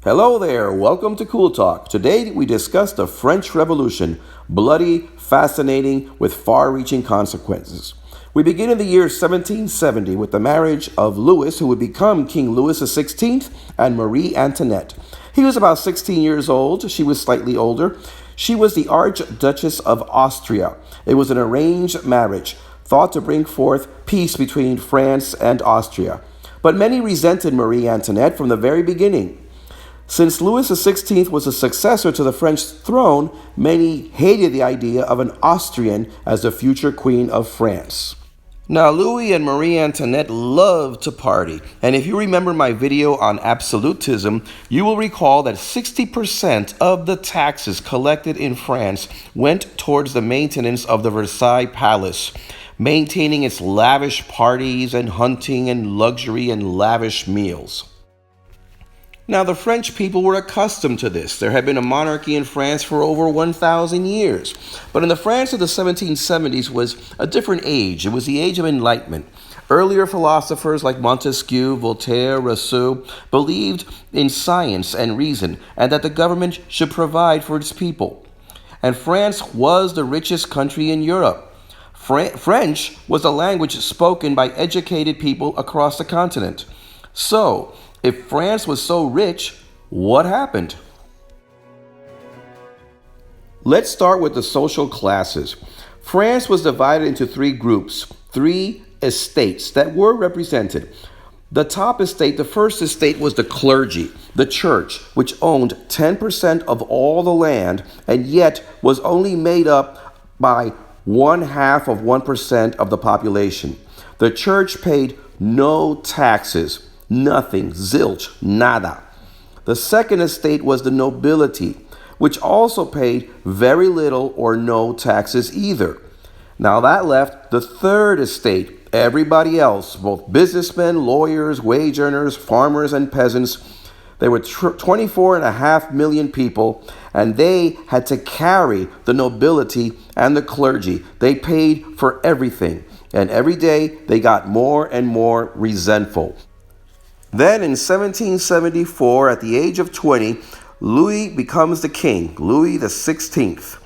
Hello there, welcome to Cool Talk. Today we discuss the French Revolution, bloody, fascinating, with far-reaching consequences. We begin in the year 1770 with the marriage of Louis, who would become King Louis XVI, and Marie Antoinette. He was about 16 years old, she was slightly older. She was the Archduchess of Austria. It was an arranged marriage, thought to bring forth peace between France and Austria. But many resented Marie Antoinette from the very beginning. Since Louis XVI was a successor to the French throne, many hated the idea of an Austrian as the future queen of France. Now, Louis and Marie Antoinette loved to party, and if you remember my video on absolutism, you will recall that 60% of the taxes collected in France went towards the maintenance of the Versailles Palace, maintaining its lavish parties and hunting and luxury and lavish meals. Now, the French people were accustomed to this. There had been a monarchy in France for over 1,000 years. But in the France of the 1770s was a different age. It was the age of Enlightenment. Earlier philosophers like Montesquieu, Voltaire, Rousseau believed in science and reason and that the government should provide for its people. And France was the richest country in Europe. French was a language spoken by educated people across the continent. So, if France was so rich, what happened? Let's start with the social classes. France was divided into three groups, three estates that were represented. The top estate, the first estate, was the clergy, the church, which owned 10% of all the land and yet was only made up by 1/2% of the population. The church paid no taxes. Nothing, zilch, nada. The second estate was the nobility, which also paid very little or no taxes either. Now that left the third estate, everybody else, both businessmen, lawyers, wage earners, farmers, and peasants. There were 24.5 million people, and they had to carry the nobility and the clergy. They paid for everything, and every day they got more and more resentful. Then in 1774, at the age of 20, Louis becomes the king, Louis XVI.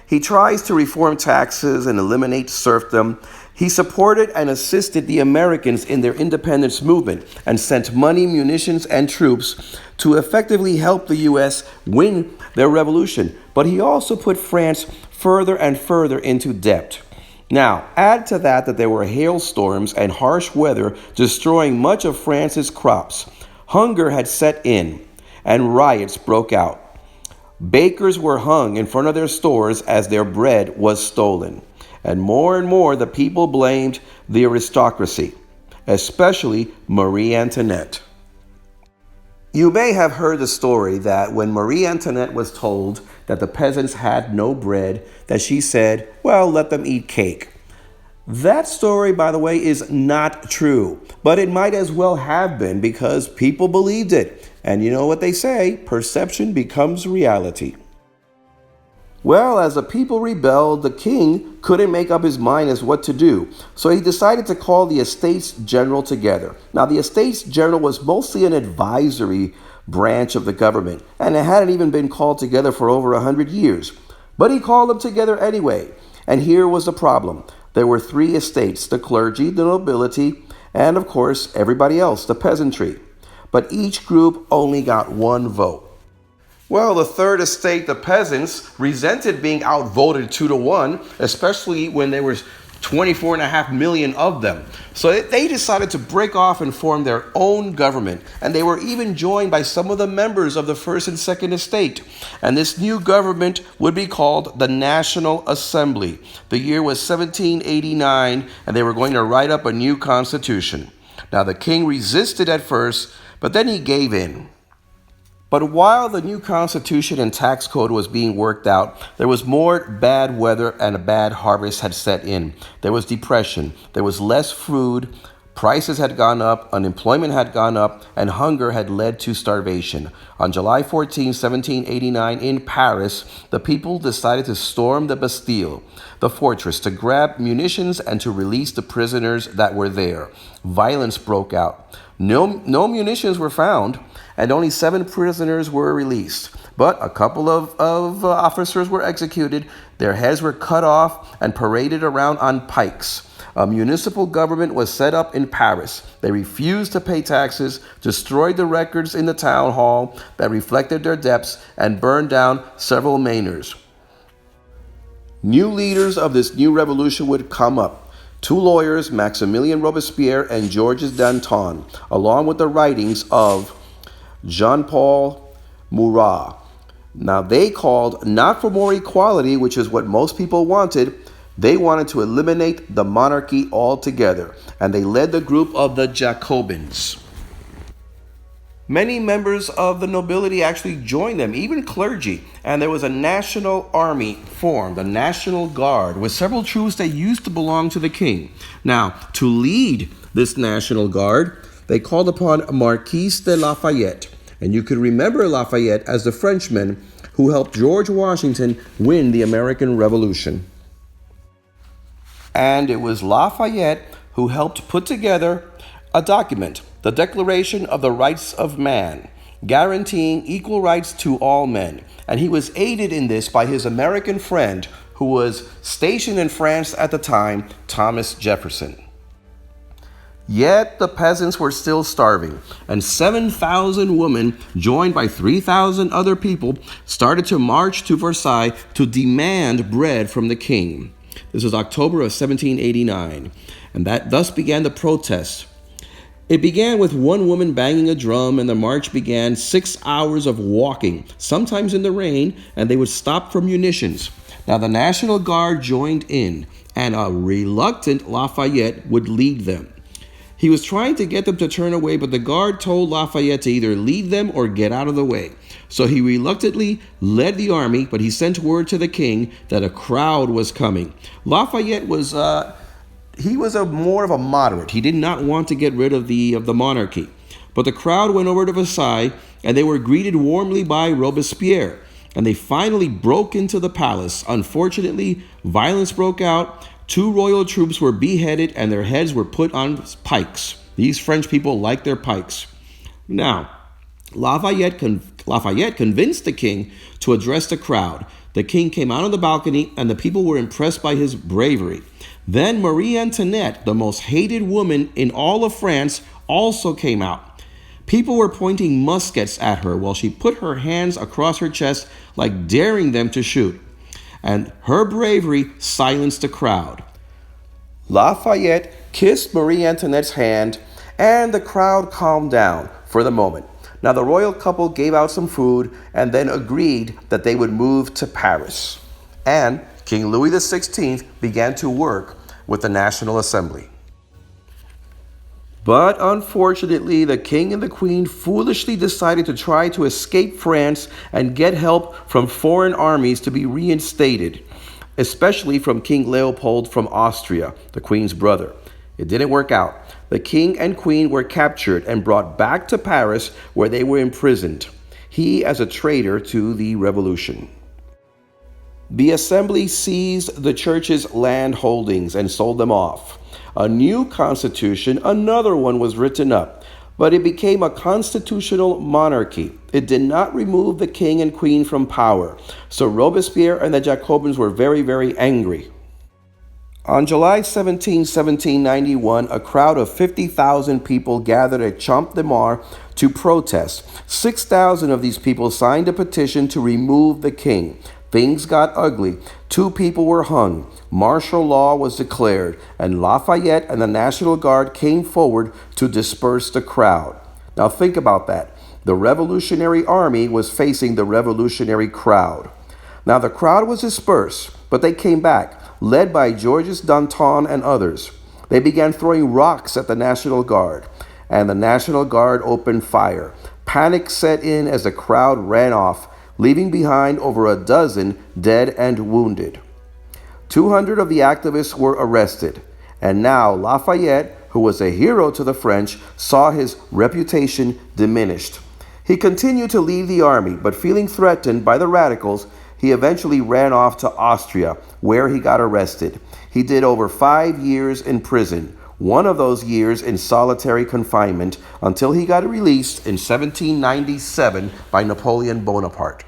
He tries to reform taxes and eliminate serfdom. He supported and assisted the Americans in their independence movement and sent money, munitions, and troops to effectively help the U.S. win their revolution. But he also put France further and further into debt. Now, add to that there were hailstorms and harsh weather destroying much of France's crops. Hunger had set in, and riots broke out. Bakers were hung in front of their stores as their bread was stolen. And more the people blamed the aristocracy, especially Marie Antoinette. You may have heard the story that when Marie Antoinette was told that the peasants had no bread, that she said, well, let them eat cake. That story, by the way, is not true, but it might as well have been because people believed it. And you know what they say, perception becomes reality. Well, as the people rebelled, the king couldn't make up his mind as what to do, so he decided to call the Estates General together. Now, the Estates General was mostly an advisory branch of the government, and it hadn't even been called together for over 100 years. But he called them together anyway, and here was the problem. There were three estates, the clergy, the nobility, and of course, everybody else, the peasantry. But each group only got one vote. Well, the third estate, the peasants, resented being outvoted 2-1, especially when there was 24.5 million of them. So they decided to break off and form their own government. And they were even joined by some of the members of the first and second estate. And this new government would be called the National Assembly. The year was 1789, and they were going to write up a new constitution. Now, the king resisted at first, but then he gave in. But while the new constitution and tax code was being worked out, there was more bad weather and a bad harvest had set in. There was depression. There was less food. Prices had gone up, unemployment had gone up, and hunger had led to starvation. On July 14, 1789, in Paris, the people decided to storm the Bastille, the fortress, to grab munitions and to release the prisoners that were there. Violence broke out. No munitions were found, and only 7 prisoners were released. But a couple of officers were executed, their heads were cut off and paraded around on pikes. A municipal government was set up in Paris. They refused to pay taxes, destroyed the records in the town hall that reflected their debts, and burned down several manors. New leaders of this new revolution would come up. 2 lawyers, Maximilien Robespierre and Georges Danton, along with the writings of Jean-Paul Marat. Now they called not for more equality, which is what most people wanted. They wanted to eliminate the monarchy altogether, and they led the group of the Jacobins. Many members of the nobility actually joined them, even clergy, and there was a national army formed, a National Guard, with several troops that used to belong to the king. Now, to lead this National Guard, they called upon Marquis de Lafayette, and you could remember Lafayette as the Frenchman who helped George Washington win the American Revolution. And it was Lafayette who helped put together a document, the Declaration of the Rights of Man, guaranteeing equal rights to all men. And he was aided in this by his American friend who was stationed in France at the time, Thomas Jefferson. Yet the peasants were still starving, and 7,000 women, joined by 3,000 other people, started to march to Versailles to demand bread from the king. This was October of 1789, and that thus began the protest. It began with one woman banging a drum, and the march began 6 hours of walking, sometimes in the rain, and they would stop for munitions. Now the National Guard joined in, and a reluctant Lafayette would lead them. He was trying to get them to turn away, but the guard told Lafayette to either lead them or get out of the way. So he reluctantly led the army, but he sent word to the king that a crowd was coming. Lafayette was more of a moderate. He did not want to get rid of the monarchy. But the crowd went over to Versailles, and they were greeted warmly by Robespierre. And they finally broke into the palace. Unfortunately, violence broke out. 2 royal troops were beheaded, and their heads were put on pikes. These French people liked their pikes. Now, Lafayette convinced the king to address the crowd. The king came out on the balcony, and the people were impressed by his bravery. Then Marie Antoinette, the most hated woman in all of France, also came out. People were pointing muskets at her while she put her hands across her chest like daring them to shoot. And her bravery silenced the crowd. Lafayette kissed Marie Antoinette's hand, and the crowd calmed down for the moment. Now the royal couple gave out some food and then agreed that they would move to Paris. And King Louis XVI began to work with the National Assembly. But unfortunately, the king and the queen foolishly decided to try to escape France and get help from foreign armies to be reinstated, especially from King Leopold from Austria, the queen's brother. It didn't work out. The king and queen were captured and brought back to Paris, where they were imprisoned, he as a traitor to the revolution. The assembly seized the church's land holdings and sold them off. A new constitution, another one, was written up, but it became a constitutional monarchy. It did not remove the king and queen from power. So Robespierre and the Jacobins were very, very angry. On July 17, 1791, a crowd of 50,000 people gathered at Champ de Mars to protest. 6,000 of these people signed a petition to remove the king. Things got ugly. 2 people were hung. Martial law was declared, and Lafayette and the National Guard came forward to disperse the crowd. Now think about that. The Revolutionary Army was facing the revolutionary crowd. Now the crowd was dispersed, but they came back, led by Georges Danton and others. They began throwing rocks at the National Guard, and the National Guard opened fire. Panic set in as the crowd ran off, leaving behind over a dozen dead and wounded. 200 of the activists were arrested, and now Lafayette, who was a hero to the French, saw his reputation diminished. He continued to lead the army, but feeling threatened by the radicals, he eventually ran off to Austria, where he got arrested. He did over 5 years in prison, one of those years in solitary confinement, until he got released in 1797 by Napoleon Bonaparte.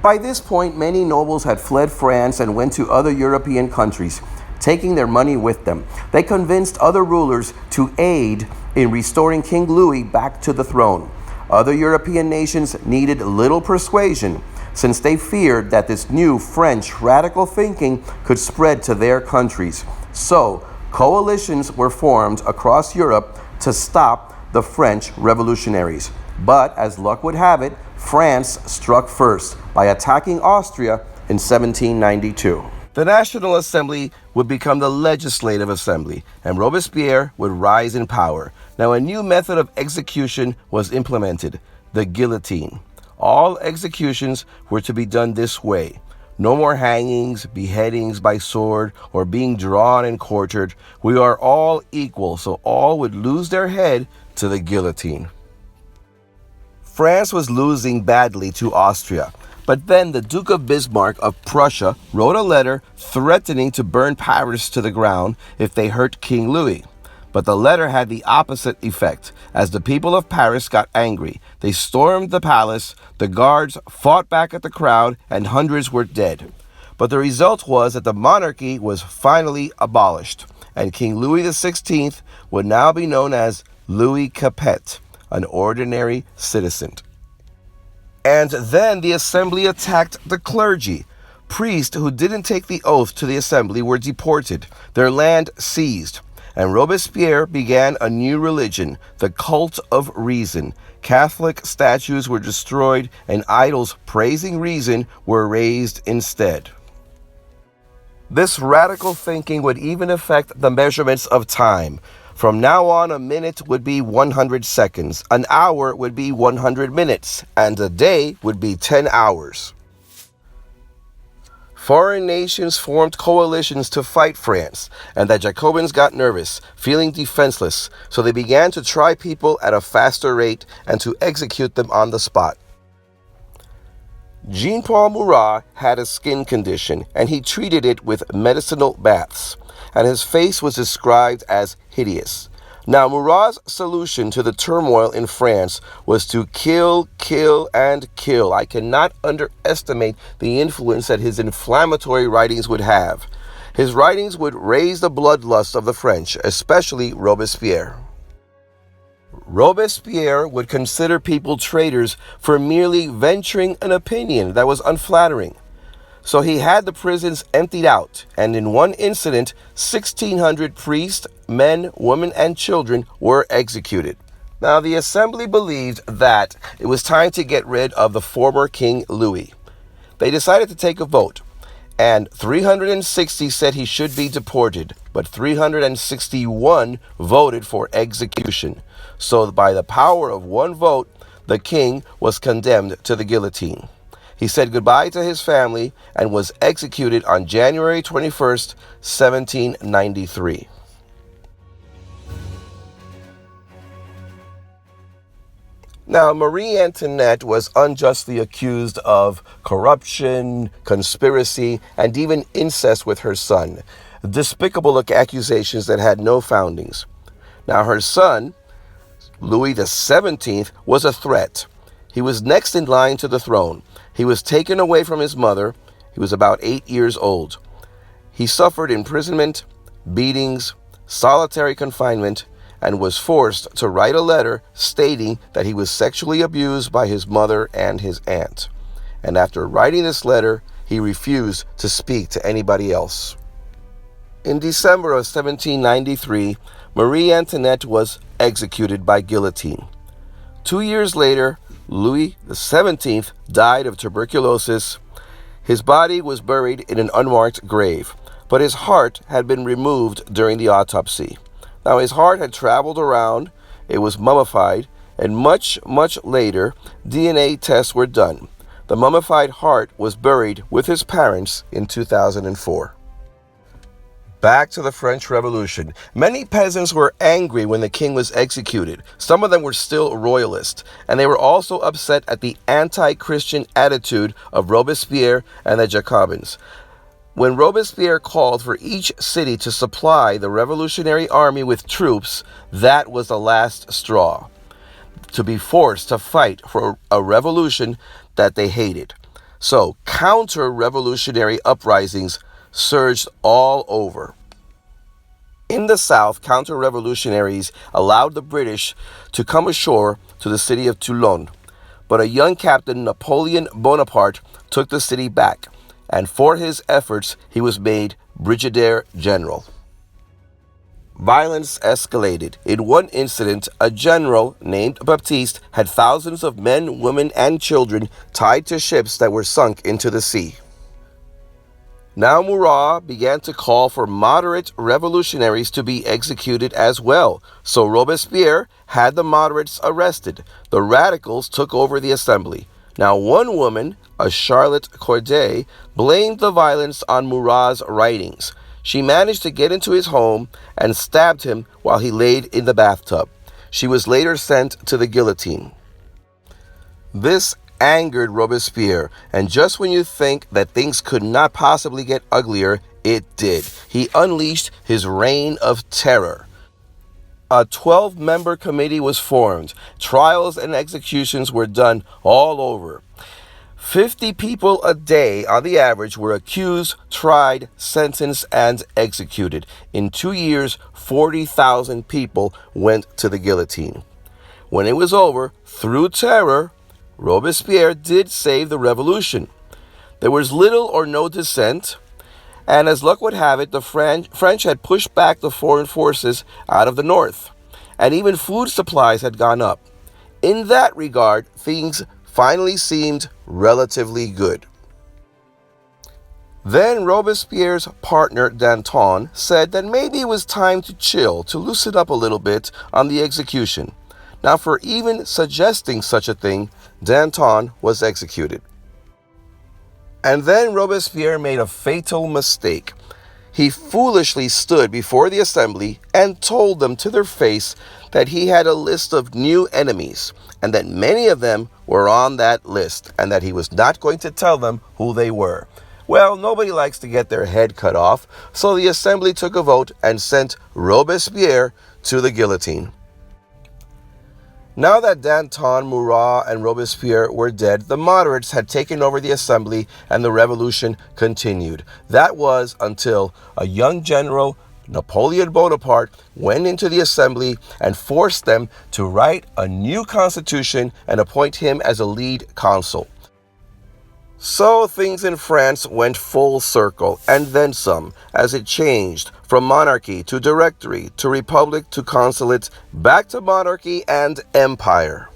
By this point, many nobles had fled France and went to other European countries, taking their money with them. They convinced other rulers to aid in restoring King Louis back to the throne. Other European nations needed little persuasion, since they feared that this new French radical thinking could spread to their countries. So, coalitions were formed across Europe to stop the French revolutionaries. But, as luck would have it, France struck first by attacking Austria in 1792. The National Assembly would become the Legislative Assembly, and Robespierre would rise in power. Now, a new method of execution was implemented, the guillotine. All executions were to be done this way. No more hangings, beheadings by sword, or being drawn and quartered. We are all equal, so all would lose their head to the guillotine. France was losing badly to Austria, but then the Duke of Bismarck of Prussia wrote a letter threatening to burn Paris to the ground if they hurt King Louis. But the letter had the opposite effect. As the people of Paris got angry, they stormed the palace, the guards fought back at the crowd, and hundreds were dead. But the result was that the monarchy was finally abolished, and King Louis XVI would now be known as Louis Capet, an ordinary citizen. And then the assembly attacked the clergy. Priests who didn't take the oath to the assembly were deported, their land seized. And Robespierre began a new religion, the cult of reason. Catholic statues were destroyed and idols praising reason were raised instead. This radical thinking would even affect the measurements of time. From now on, a minute would be 100 seconds, an hour would be 100 minutes, and a day would be 10 hours. Foreign nations formed coalitions to fight France, and the Jacobins got nervous, feeling defenseless, so they began to try people at a faster rate and to execute them on the spot. Jean-Paul Marat had a skin condition, and he treated it with medicinal baths, and his face was described as hideous. Now, Murat's solution to the turmoil in France was to kill, kill, and kill. I cannot underestimate the influence that his inflammatory writings would have. His writings would raise the bloodlust of the French, especially Robespierre. Robespierre would consider people traitors for merely venturing an opinion that was unflattering. So he had the prisons emptied out, and in one incident, 1,600 priests, men, women, and children were executed. Now, the assembly believed that it was time to get rid of the former King Louis. They decided to take a vote, and 360 said he should be deported, but 361 voted for execution. So by the power of one vote, the king was condemned to the guillotine. He said goodbye to his family and was executed on January 21st, 1793. Now, Marie Antoinette was unjustly accused of corruption, conspiracy, and even incest with her son. Despicable accusations that had no foundings. Now, her son, Louis XVII, was a threat. He was next in line to the throne. He was taken away from his mother. He was about 8 years old. He suffered imprisonment, beatings, solitary confinement, and was forced to write a letter stating that he was sexually abused by his mother and his aunt. And after writing this letter, he refused to speak to anybody else. In December of 1793, Marie Antoinette was executed by guillotine. 2 years later, Louis XVII died of tuberculosis. His body was buried in an unmarked grave, but his heart had been removed during the autopsy. Now, his heart had traveled around, it was mummified, and much later, DNA tests were done. The mummified heart was buried with his parents in 2004. Back to the French Revolution. Many peasants were angry when the king was executed. Some of them were still royalists, and they were also upset at the anti-Christian attitude of Robespierre and the Jacobins. When Robespierre called for each city to supply the revolutionary army with troops, that was the last straw, to be forced to fight for a revolution that they hated. So, counter-revolutionary uprisings surged all over. In the South, counter-revolutionaries allowed the British to come ashore to the city of Toulon, but a young captain, Napoleon Bonaparte, took the city back, and for his efforts, he was made brigadier general. Violence escalated. In one incident, a general named Baptiste had thousands of men, women, and children tied to ships that were sunk into the sea. Now Murat began to call for moderate revolutionaries to be executed as well, so Robespierre had the moderates arrested. The radicals took over the assembly. Now one woman, a Charlotte Corday, blamed the violence on Murat's writings. She managed to get into his home and stabbed him while he laid in the bathtub. She was later sent to the guillotine. This angered Robespierre, and just when you think that things could not possibly get uglier, it did. He unleashed his reign of terror. A 12-member committee was formed. Trials and executions were done all over. 50 people a day on the average were accused, tried, sentenced, and executed. In 2 years, 40,000 people went to the guillotine. When it was over, through terror, Robespierre did save the revolution. There was little or no dissent, and as luck would have it, the French had pushed back the foreign forces out of the north, and even food supplies had gone up. In that regard, things finally seemed relatively good. Then Robespierre's partner Danton said that maybe it was time to chill, to loosen up a little bit on the execution. Now, for even suggesting such a thing, Danton was executed. And then Robespierre made a fatal mistake. He foolishly stood before the assembly and told them to their face that he had a list of new enemies, and that many of them were on that list, and that he was not going to tell them who they were. Well, nobody likes to get their head cut off, so the assembly took a vote and sent Robespierre to the guillotine. Now that Danton, Murat, and Robespierre were dead, the moderates had taken over the assembly and the revolution continued. That was until a young general, Napoleon Bonaparte, went into the assembly and forced them to write a new constitution and appoint him as a lead consul. So things in France went full circle, and then some, as it changed from monarchy to directory to republic to consulate, back to monarchy and empire.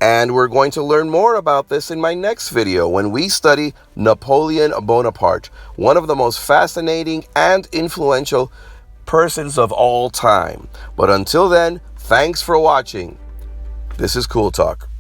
And we're going to learn more about this in my next video when we study Napoleon Bonaparte, one of the most fascinating and influential persons of all time. But until then, thanks for watching. This is Cool Talk.